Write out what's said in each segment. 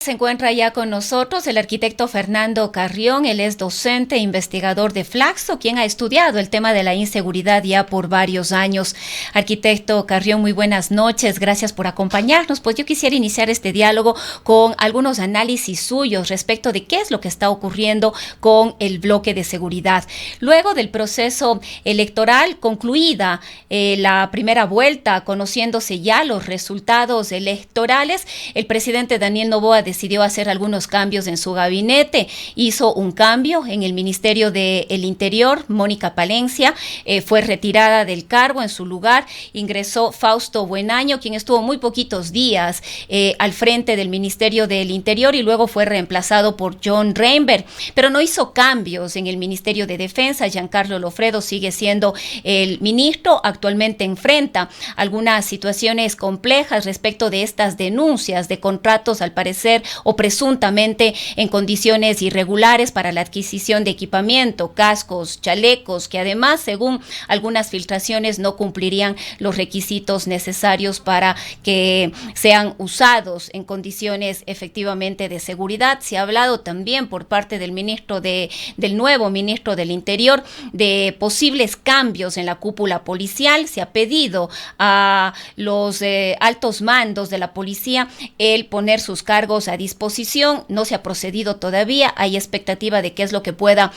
se encuentra ya con nosotros el arquitecto Fernando Carrión. Él es docente e investigador de Flaxo, quien ha estudiado el tema de la inseguridad ya por varios años. Arquitecto Carrión, muy buenas noches. Gracias por acompañarnos. Pues yo quisiera iniciar este diálogo con algunos análisis suyos respecto de qué es lo que está ocurriendo con el bloque de seguridad. Luego del proceso electoral concluida la primera vuelta, conociéndose ya los resultados electorales, el presidente Daniel Noboa decidió hacer algunos cambios en su gabinete. Hizo un cambio en el Ministerio del Interior. Mónica Palencia fue retirada del cargo. En su lugar ingresó Fausto Buenaño, quien estuvo muy poquitos días al frente del Ministerio del Interior y luego fue reemplazado por John Reinberg. Pero no hizo cambios en el Ministerio de Defensa. Giancarlo Lofredo sigue siendo el ministro. Actualmente enfrenta algunas situaciones complejas respecto de estas denuncias de contratos, al parecer o presuntamente en condiciones irregulares para la adquisición de equipamiento, cascos, chalecos, que además, según algunas filtraciones, no cumplirían los requisitos necesarios para que sean usados en condiciones efectivamente de seguridad. Se ha hablado también por parte del nuevo ministro del Interior de posibles cambios en la cúpula policial. Se ha pedido a los altos mandos de la policía el poner sus cargos a disposición. No se ha procedido todavía. Hay expectativa de qué es lo que pueda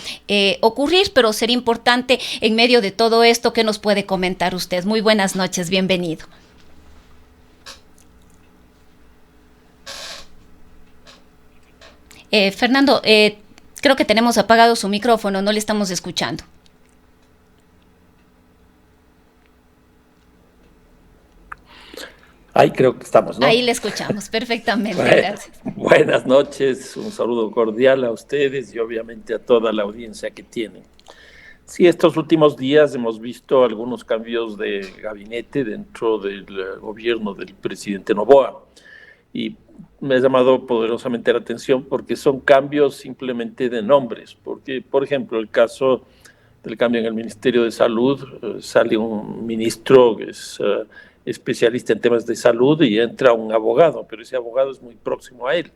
ocurrir, pero sería importante en medio de todo esto. ¿Qué nos puede comentar usted? Muy buenas noches, bienvenido. Fernando, creo que tenemos apagado su micrófono, no le estamos escuchando. Ahí creo que estamos, ¿no? Ahí le escuchamos perfectamente, gracias. Buenas noches, un saludo cordial a ustedes y obviamente a toda la audiencia que tienen. Sí, estos últimos días hemos visto algunos cambios de gabinete dentro del gobierno del presidente Noboa y me ha llamado poderosamente la atención porque son cambios simplemente de nombres, porque, por ejemplo, el caso del cambio en el Ministerio de Salud, sale un ministro que es especialista en temas de salud y entra un abogado, pero ese abogado es muy próximo a él.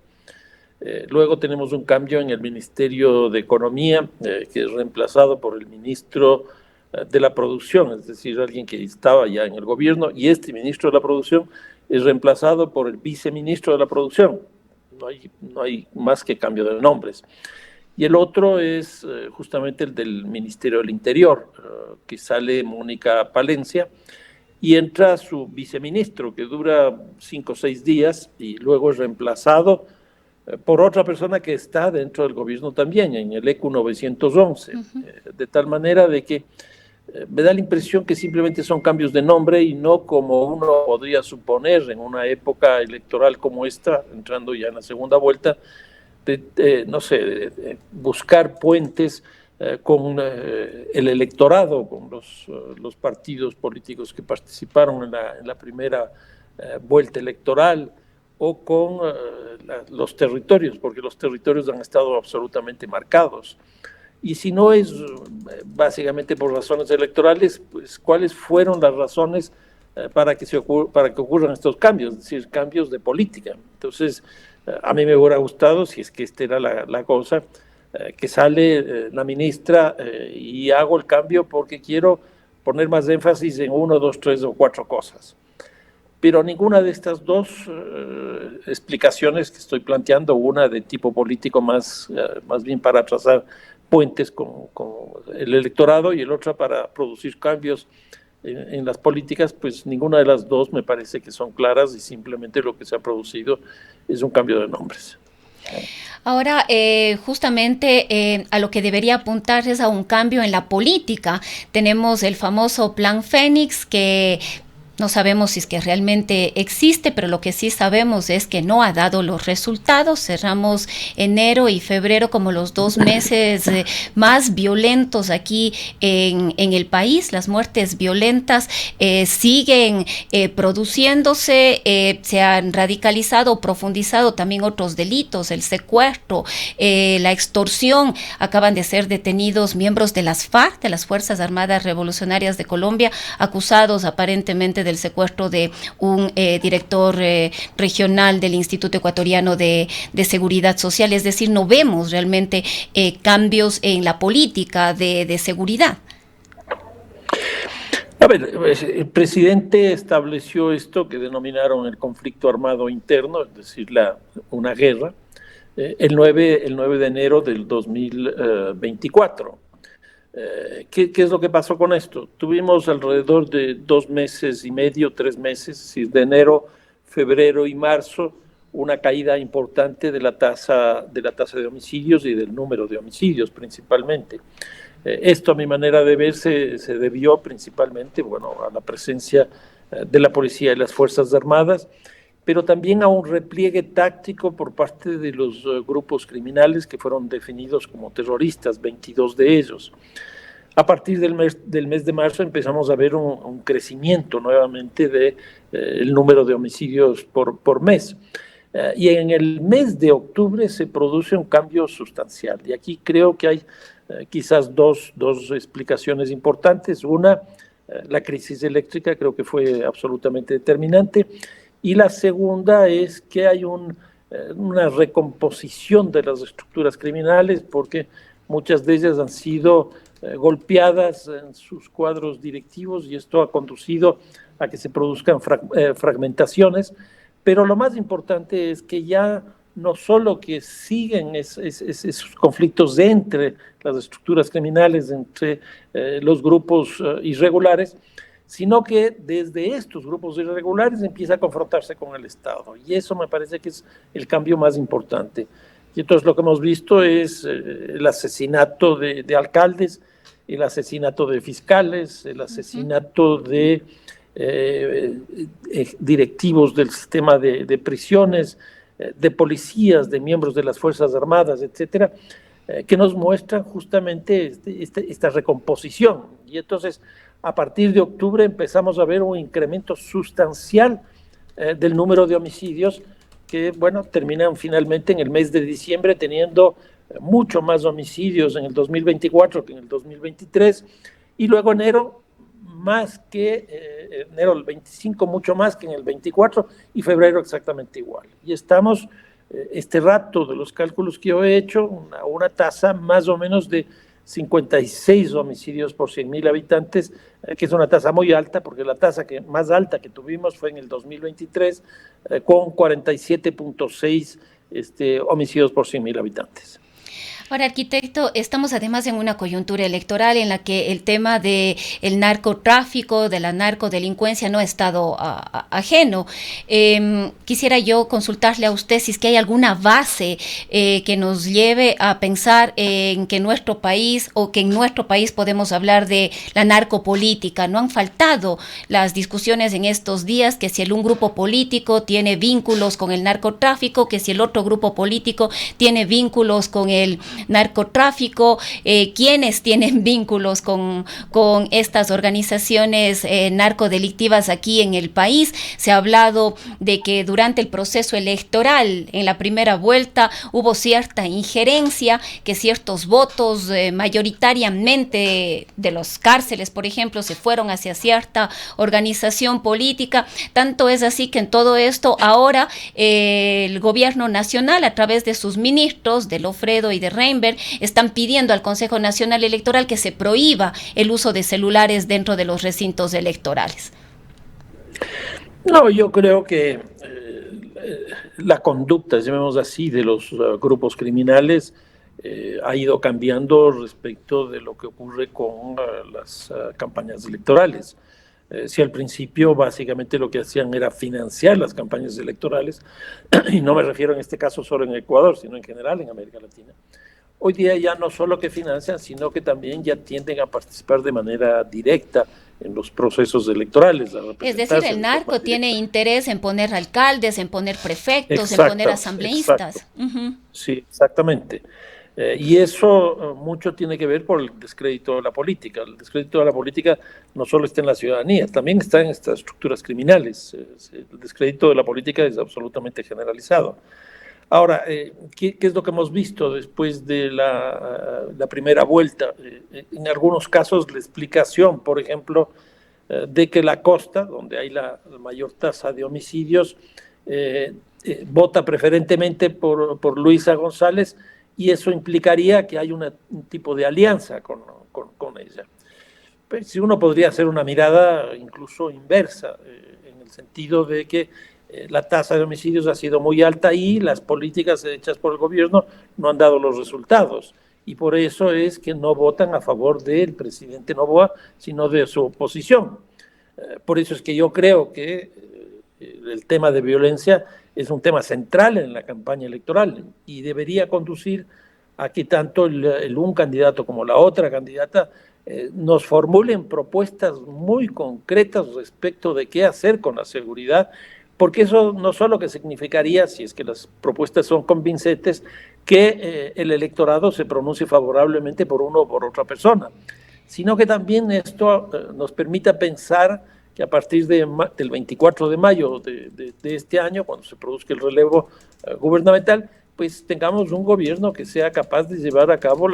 Luego tenemos un cambio en el Ministerio de Economía, que es reemplazado por el ministro de la Producción, es decir, alguien que estaba ya en el gobierno, y este ministro de la Producción es reemplazado por el viceministro de la Producción. No hay más que cambio de nombres. Y el otro es justamente el del Ministerio del Interior, que sale Mónica Palencia, y entra su viceministro, que dura 5 o 6 días, y luego es reemplazado por otra persona que está dentro del gobierno también, en el ECU 911, de tal manera de que me da la impresión que simplemente son cambios de nombre y no como uno podría suponer en una época electoral como esta, entrando ya en la segunda vuelta, de buscar puentes con el electorado, con los partidos políticos que participaron en la primera vuelta electoral, o con los territorios, porque los territorios han estado absolutamente marcados. Y si no es básicamente por razones electorales, pues ¿cuáles fueron las razones para que ocurran estos cambios? Es decir, cambios de política. Entonces, a mí me hubiera gustado, si es que esta era la cosa, que sale la ministra y hago el cambio porque quiero poner más énfasis en 1, 2, 3 o 4 cosas. Pero ninguna de estas dos explicaciones que estoy planteando, una de tipo político más bien para trazar puentes con el electorado y el otro para producir cambios en las políticas, pues ninguna de las dos me parece que son claras y simplemente lo que se ha producido es un cambio de nombres. Ahora, justamente a lo que debería apuntar es a un cambio en la política. Tenemos el famoso Plan Fénix, que no sabemos si es que realmente existe, pero lo que sí sabemos es que no ha dado los resultados. Cerramos enero y febrero como los 2 meses más violentos aquí en el país. Las muertes violentas siguen produciéndose, se han radicalizado, profundizado también otros delitos, el secuestro, la extorsión. Acaban de ser detenidos miembros de las FARC, de las Fuerzas Armadas Revolucionarias de Colombia, acusados aparentemente del secuestro de un director regional del Instituto Ecuatoriano de Seguridad Social. Es decir, no vemos realmente cambios en la política de seguridad. A ver, el presidente estableció esto que denominaron el conflicto armado interno, es decir, una guerra, el 9 de enero del 2024. ¿Qué es lo que pasó con esto? Tuvimos alrededor de 2 meses y medio, 3 meses, es decir, de enero, febrero y marzo, una caída importante de la tasa de homicidios y del número de homicidios principalmente. Esto, a mi manera de ver, se debió principalmente, bueno, a la presencia de la policía y las Fuerzas Armadas, pero también a un repliegue táctico por parte de los grupos criminales que fueron definidos como terroristas, 22 de ellos. A partir del mes de marzo empezamos a ver un crecimiento nuevamente del número de homicidios por mes. Y en el mes de octubre se produce un cambio sustancial. Y aquí creo que hay quizás dos explicaciones importantes. Una, la crisis eléctrica creo que fue absolutamente determinante. Y la segunda es que hay una recomposición de las estructuras criminales porque muchas de ellas han sido golpeadas en sus cuadros directivos y esto ha conducido a que se produzcan fragmentaciones. Pero lo más importante es que ya no solo que siguen esos conflictos entre las estructuras criminales, entre los grupos irregulares, sino que desde estos grupos irregulares empieza a confrontarse con el Estado. Y eso me parece que es el cambio más importante. Y entonces lo que hemos visto es el asesinato de alcaldes, el asesinato de fiscales, el asesinato de directivos del sistema de prisiones, de policías, de miembros de las Fuerzas Armadas, etcétera, que nos muestran justamente esta recomposición. Y entonces, a partir de octubre empezamos a ver un incremento sustancial del número de homicidios que, bueno, terminan finalmente en el mes de diciembre teniendo mucho más homicidios en el 2024 que en el 2023, y luego enero enero del 25 mucho más que en el 24 y febrero exactamente igual. Y estamos, este rato de los cálculos que yo he hecho, una tasa más o menos de 56 homicidios por 100.000 habitantes, que es una tasa muy alta, porque la tasa más alta que tuvimos fue en el 2023, con 47.6 homicidios por 100.000 habitantes. Ahora, arquitecto, estamos además en una coyuntura electoral en la que el tema del narcotráfico, de la narcodelincuencia no ha estado ajeno. Quisiera yo consultarle a usted si es que hay alguna base que nos lleve a pensar en que nuestro país o que en nuestro país podemos hablar de la narcopolítica. No han faltado las discusiones en estos días que si un grupo político tiene vínculos con el narcotráfico, que si el otro grupo político tiene vínculos con el narcotráfico, quienes tienen vínculos con estas organizaciones narcodelictivas aquí en el país. Se ha hablado de que durante el proceso electoral, en la primera vuelta, hubo cierta injerencia, que ciertos votos mayoritariamente de los cárceles, por ejemplo, se fueron hacia cierta organización política. Tanto es así que en todo esto ahora el gobierno nacional, a través de sus ministros, de Lofredo y de Reinberg, están pidiendo al Consejo Nacional Electoral que se prohíba el uso de celulares dentro de los recintos electorales. No, yo creo que la conducta, llamémoslo así, de los grupos criminales ha ido cambiando respecto de lo que ocurre con las campañas electorales. Si al principio básicamente lo que hacían era financiar las campañas electorales, y no me refiero en este caso solo en Ecuador, sino en general en América Latina, hoy día ya no solo que financian, sino que también ya tienden a participar de manera directa en los procesos electorales. Es decir, el narco tiene interés en poner alcaldes, en poner prefectos, en poner asambleístas. Sí, exactamente. Y eso mucho tiene que ver por el descrédito de la política. El descrédito de la política no solo está en la ciudadanía, también está en estas estructuras criminales. El descrédito de la política es absolutamente generalizado. Ahora, ¿qué es lo que hemos visto después de la primera vuelta? En algunos casos la explicación, por ejemplo, de que la costa, donde hay la mayor tasa de homicidios, vota preferentemente por Luisa González, y eso implicaría que hay un tipo de alianza con ella. Pues, si uno podría hacer una mirada incluso inversa, en el sentido de que la tasa de homicidios ha sido muy alta y las políticas hechas por el gobierno no han dado los resultados. Y por eso es que no votan a favor del presidente Noboa, sino de su oposición. Por eso es que yo creo que el tema de violencia es un tema central en la campaña electoral y debería conducir a que tanto un candidato como la otra candidata nos formulen propuestas muy concretas respecto de qué hacer con la seguridad, porque eso no solo que significaría, si es que las propuestas son convincentes, que el electorado se pronuncie favorablemente por uno o por otra persona, sino que también esto nos permita pensar que a partir del 24 de mayo de este año, cuando se produzca el relevo gubernamental, pues tengamos un gobierno que sea capaz de llevar a cabo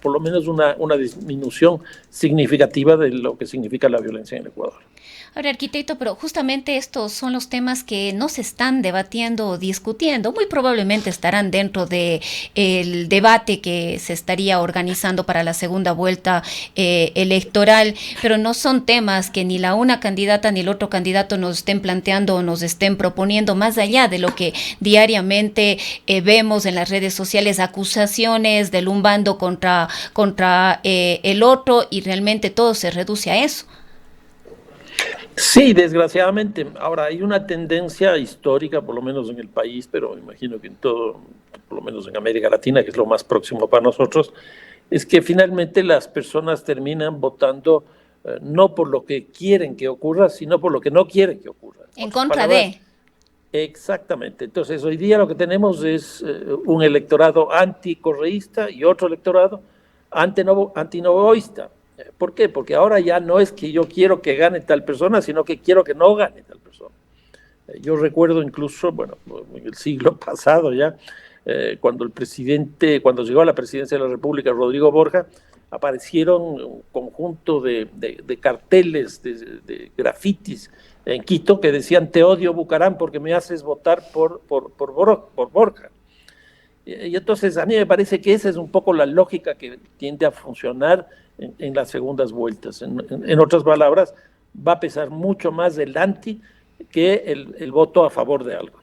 por lo menos una disminución significativa de lo que significa la violencia en el Ecuador. Ahora, arquitecto, pero justamente estos son los temas que no se están debatiendo o discutiendo. Muy probablemente estarán dentro del debate que se estaría organizando para la segunda vuelta electoral, pero no son temas que ni la una candidata ni el otro candidato nos estén planteando o nos estén proponiendo, más allá de lo que diariamente vemos en las redes sociales, acusaciones del un bando contra el otro, y realmente todo se reduce a eso. Sí, desgraciadamente. Ahora, hay una tendencia histórica, por lo menos en el país, pero me imagino que en todo, por lo menos en América Latina, que es lo más próximo para nosotros, es que finalmente las personas terminan votando no por lo que quieren que ocurra, sino por lo que no quieren que ocurra. En contra de. Exactamente. Entonces, hoy día lo que tenemos es un electorado anticorreísta y otro electorado antinovoísta. ¿Por qué? Porque ahora ya no es que yo quiero que gane tal persona, sino que quiero que no gane tal persona. Yo recuerdo incluso, bueno, en el siglo pasado ya, cuando llegó a la presidencia de la República, Rodrigo Borja, aparecieron un conjunto de carteles, de grafitis en Quito que decían: te odio Bucaram porque me haces votar por Borja. Y entonces a mí me parece que esa es un poco la lógica que tiende a funcionar en las segundas vueltas. En otras palabras, va a pesar mucho más el anti que el voto a favor de algo.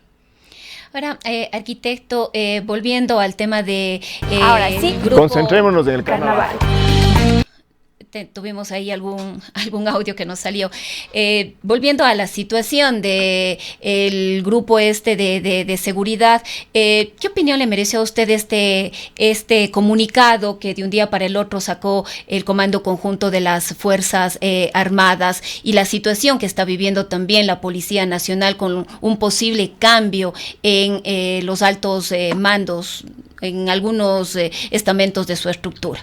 Ahora, arquitecto, volviendo al tema de... ahora sí, concentrémonos en el carnaval. Tuvimos ahí algún audio que nos salió. Volviendo a la situación de el grupo de seguridad, ¿qué opinión le mereció a usted este comunicado que de un día para el otro sacó el Comando Conjunto de las Fuerzas Armadas, y la situación que está viviendo también la Policía Nacional con un posible cambio en los altos mandos, en algunos estamentos de su estructura?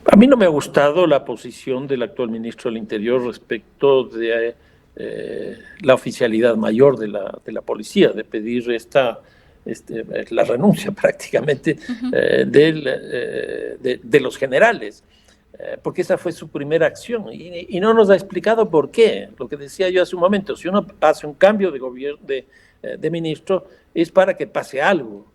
A mí no me ha gustado la posición del actual ministro del Interior respecto de la oficialidad mayor de la policía, de pedir la renuncia prácticamente de los generales, porque esa fue su primera acción y no nos ha explicado por qué. Lo que decía yo hace un momento: si uno hace un cambio de gobierno de ministro, es para que pase algo,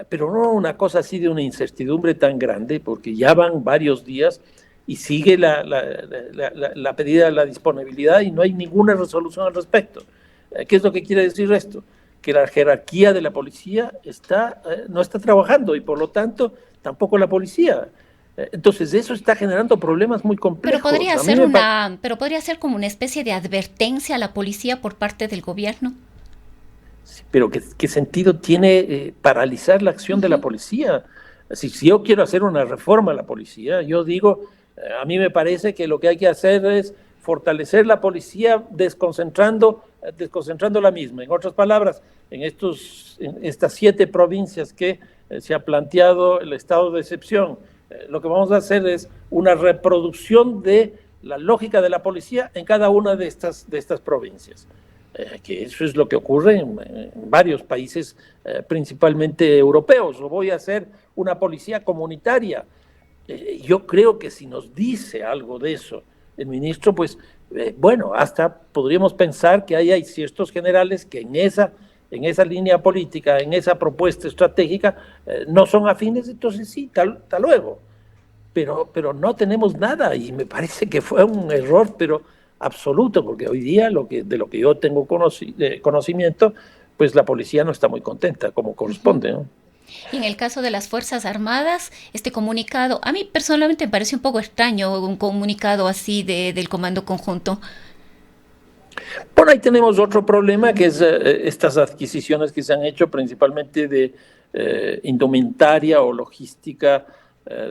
pero no una cosa así de una incertidumbre tan grande, porque ya van varios días y sigue la pedida de la disponibilidad y no hay ninguna resolución al respecto. ¿Qué es lo que quiere decir esto? Que la jerarquía de la policía no está trabajando, y por lo tanto tampoco la policía. Entonces eso está generando problemas muy complejos. Pero podría ser como una especie de advertencia a la policía por parte del gobierno. Pero ¿qué sentido tiene paralizar la acción de la policía? Si yo quiero hacer una reforma a la policía, yo digo, a mí me parece que lo que hay que hacer es fortalecer la policía desconcentrando la misma. En otras palabras, en estas 7 provincias que se ha planteado el estado de excepción, lo que vamos a hacer es una reproducción de la lógica de la policía en cada una de estas provincias. Que eso es lo que ocurre en varios países, principalmente europeos. O voy a hacer una policía comunitaria. Yo creo que si nos dice algo de eso el ministro, pues, bueno, hasta podríamos pensar que hay ciertos generales que en esa línea política, en esa propuesta estratégica, no son afines, entonces sí, tal luego. Pero no tenemos nada y me parece que fue un error, pero absoluto, porque hoy día de lo que yo tengo conocimiento, pues la policía no está muy contenta, como corresponde, ¿no? Y en el caso de las Fuerzas Armadas, este comunicado, a mí personalmente me parece un poco extraño un comunicado así del Comando Conjunto. Bueno, ahí tenemos otro problema, que es estas adquisiciones que se han hecho principalmente de indumentaria o logística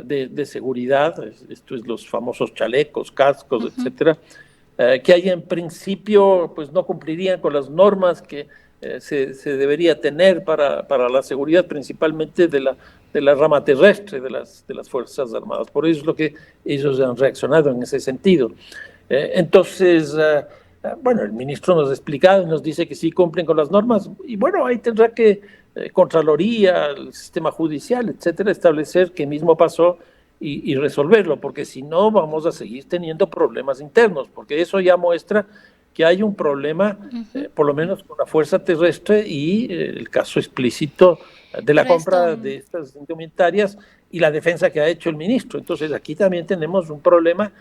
de seguridad, esto es los famosos chalecos, cascos, etcétera, que ahí en principio pues no cumplirían con las normas que se debería tener para la seguridad, principalmente de la rama terrestre de las Fuerzas Armadas. Por eso es lo que ellos han reaccionado en ese sentido. Entonces, bueno, el ministro nos ha explicado y nos dice que sí cumplen con las normas, y bueno, ahí tendrá que Contraloría, el sistema judicial, etcétera, establecer qué mismo pasó y resolverlo, porque si no vamos a seguir teniendo problemas internos, porque eso ya muestra que hay un problema, por lo menos con la fuerza terrestre y el caso explícito de la compra de estas indumentarias y la defensa que ha hecho el ministro. Entonces aquí también tenemos un problema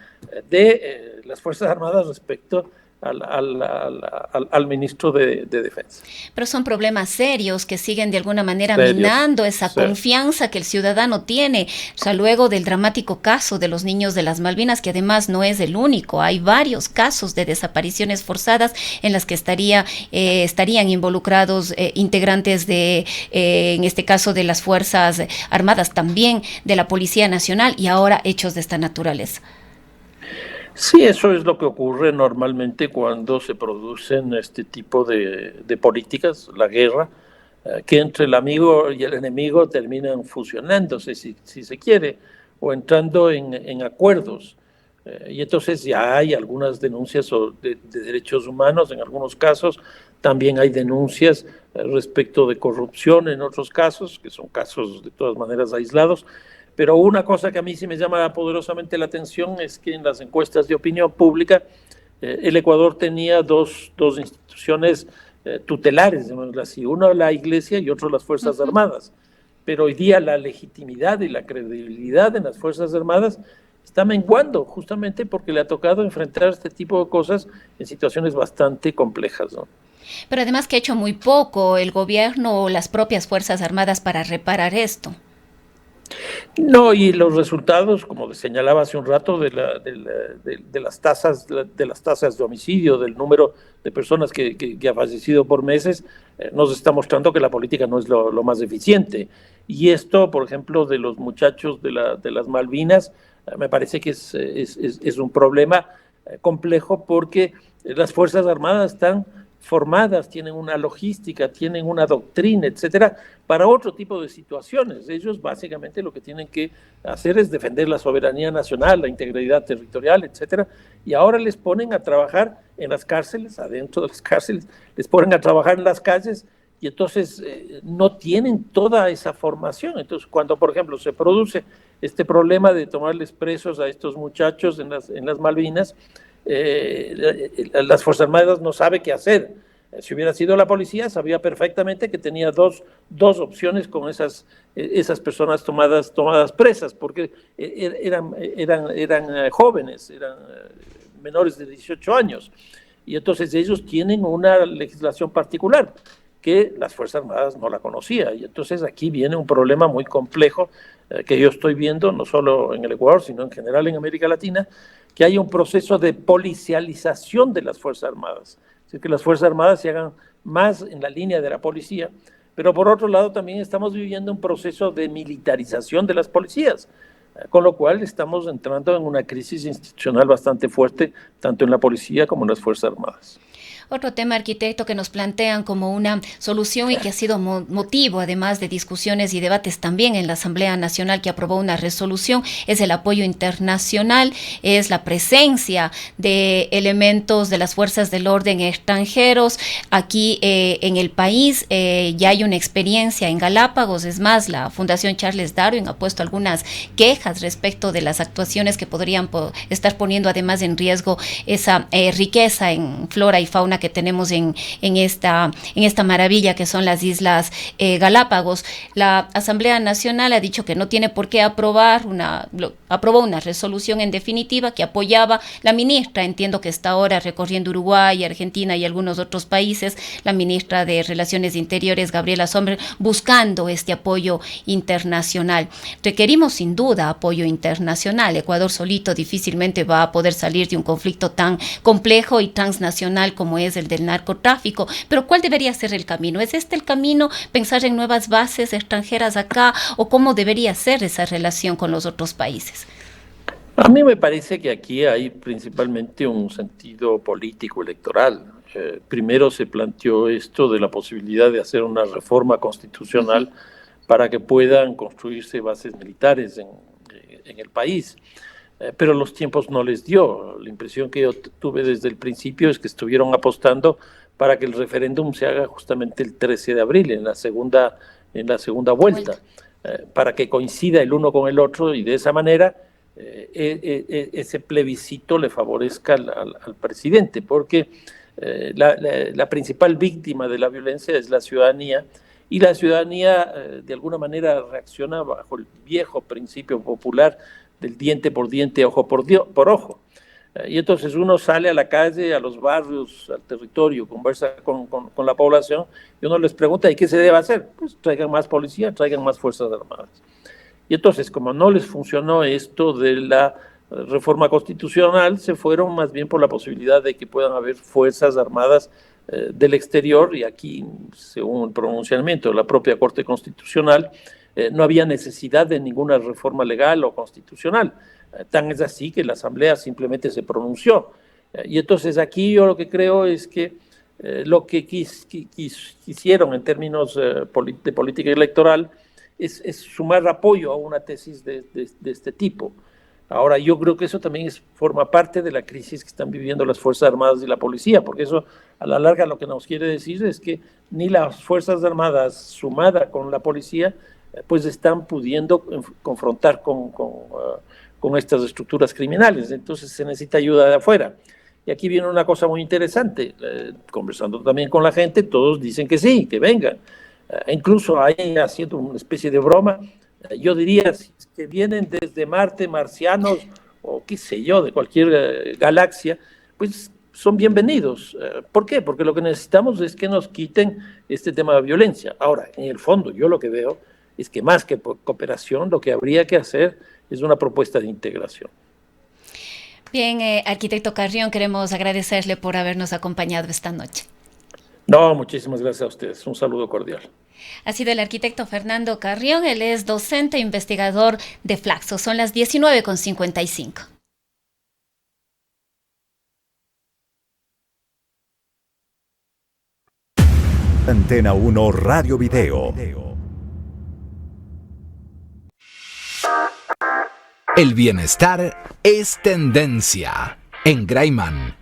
de las Fuerzas Armadas respecto al ministro de Defensa. Pero son problemas serios que siguen de alguna manera minando esa confianza que el ciudadano tiene. O sea, luego del dramático caso de los niños de las Malvinas, que además no es el único, hay varios casos de desapariciones forzadas en las que estarían involucrados integrantes en este caso de las Fuerzas Armadas, también de la Policía Nacional, y ahora hechos de esta naturaleza. Sí, eso es lo que ocurre normalmente cuando se producen este tipo de políticas, la guerra, que entre el amigo y el enemigo terminan fusionándose, si se quiere, o entrando en acuerdos. Y entonces ya hay algunas denuncias de derechos humanos en algunos casos, también hay denuncias respecto de corrupción en otros casos, que son casos de todas maneras aislados. Pero una cosa que a mí sí me llama poderosamente la atención es que en las encuestas de opinión pública el Ecuador tenía dos instituciones tutelares, digamos así, una la Iglesia y otra las Fuerzas Armadas. Pero hoy día la legitimidad y la credibilidad en las Fuerzas Armadas está menguando, justamente porque le ha tocado enfrentar este tipo de cosas en situaciones bastante complejas, ¿no? Pero además que ha hecho muy poco el gobierno o las propias Fuerzas Armadas para reparar esto. No, y los resultados, como señalaba hace un rato, de las tasas de homicidio, del número de personas que ha fallecido por meses, nos está mostrando que la política no es lo más eficiente. Y esto, por ejemplo, de los muchachos de las Malvinas, me parece que es un problema complejo, porque las Fuerzas Armadas están formadas, tienen una logística, tienen una doctrina, etcétera, para otro tipo de situaciones. Ellos básicamente lo que tienen que hacer es defender la soberanía nacional, la integridad territorial, etcétera, y ahora les ponen a trabajar en las cárceles, adentro de las cárceles, les ponen a trabajar en las calles, y entonces no tienen toda esa formación. Entonces, cuando, por ejemplo, se produce este problema de tomarles presos a estos muchachos en las Malvinas, las Fuerzas Armadas no sabe qué hacer. Si hubiera sido la policía, sabía perfectamente que tenía dos opciones con esas personas tomadas presas, porque eran jóvenes, eran menores de 18 años, y entonces ellos tienen una legislación particular que las Fuerzas Armadas no la conocían, y entonces aquí viene un problema muy complejo que yo estoy viendo, no solo en el Ecuador, sino en general en América Latina, que hay un proceso de policialización de las Fuerzas Armadas, es decir, que las Fuerzas Armadas se hagan más en la línea de la policía, pero por otro lado también estamos viviendo un proceso de militarización de las policías, con lo cual estamos entrando en una crisis institucional bastante fuerte, tanto en la policía como en las Fuerzas Armadas. Otro tema, arquitecto, que nos plantean como una solución y que ha sido motivo, además de discusiones y debates también en la Asamblea Nacional, que aprobó una resolución, es el apoyo internacional, es la presencia de elementos de las fuerzas del orden extranjeros aquí en el país. Ya hay una experiencia en Galápagos, es más, la Fundación Charles Darwin ha puesto algunas quejas respecto de las actuaciones que podrían estar poniendo además en riesgo esa riqueza en flora y fauna que tenemos en esta maravilla que son las Islas Galápagos. La Asamblea Nacional ha dicho que no tiene por qué aprobó una resolución en definitiva que apoyaba la ministra, entiendo que está ahora recorriendo Uruguay, Argentina y algunos otros países, la ministra de Relaciones Interiores, Gabriela Sommer, buscando este apoyo internacional. Requerimos sin duda apoyo internacional. Ecuador solito difícilmente va a poder salir de un conflicto tan complejo y transnacional como es el del narcotráfico, pero ¿cuál debería ser el camino? ¿Es este el camino, pensar en nuevas bases extranjeras acá, o cómo debería ser esa relación con los otros países? A mí me parece que aquí hay principalmente un sentido político electoral. Primero se planteó esto de la posibilidad de hacer una reforma constitucional para que puedan construirse bases militares en el país. Pero los tiempos no les dio. La impresión que yo tuve desde el principio es que estuvieron apostando para que el referéndum se haga justamente el 13 de abril, en la segunda vuelta, para que coincida el uno con el otro y de esa manera ese plebiscito le favorezca al presidente, porque la principal víctima de la violencia es la ciudadanía, y la ciudadanía de alguna manera reacciona bajo el viejo principio popular del diente por diente, ojo por ojo. Y entonces uno sale a la calle, a los barrios, al territorio, conversa con la población y uno les pregunta, ¿y qué se debe hacer? Pues traigan más policía, traigan más fuerzas armadas. Y entonces, como no les funcionó esto de la reforma constitucional, se fueron más bien por la posibilidad de que puedan haber fuerzas armadas del exterior, y aquí, según el pronunciamiento de la propia Corte Constitucional, no había necesidad de ninguna reforma legal o constitucional. Tan es así que la Asamblea simplemente se pronunció. Y entonces aquí yo lo que creo es que lo que quisieron en términos de política electoral es sumar apoyo a una tesis de este tipo. Ahora, yo creo que eso también forma parte de la crisis que están viviendo las Fuerzas Armadas y la policía, porque eso a la larga lo que nos quiere decir es que ni las Fuerzas Armadas sumada con la policía pues están pudiendo confrontar con estas estructuras criminales. Entonces se necesita ayuda de afuera. Y aquí viene una cosa muy interesante. Conversando también con la gente, todos dicen que sí, que vengan. Incluso ahí, haciendo una especie de broma, yo diría, si es que vienen desde Marte, marcianos, o qué sé yo, de cualquier galaxia, pues son bienvenidos. ¿Por qué? Porque lo que necesitamos es que nos quiten este tema de violencia. Ahora, en el fondo, yo lo que veo es que más que cooperación, lo que habría que hacer es una propuesta de integración. Bien, arquitecto Carrión, queremos agradecerle por habernos acompañado esta noche. No, muchísimas gracias a ustedes. Un saludo cordial. Ha sido el arquitecto Fernando Carrión, él es docente e investigador de Flaxo. Son las 19:55. Antena 1 Radio Video. El bienestar es tendencia. En Graiman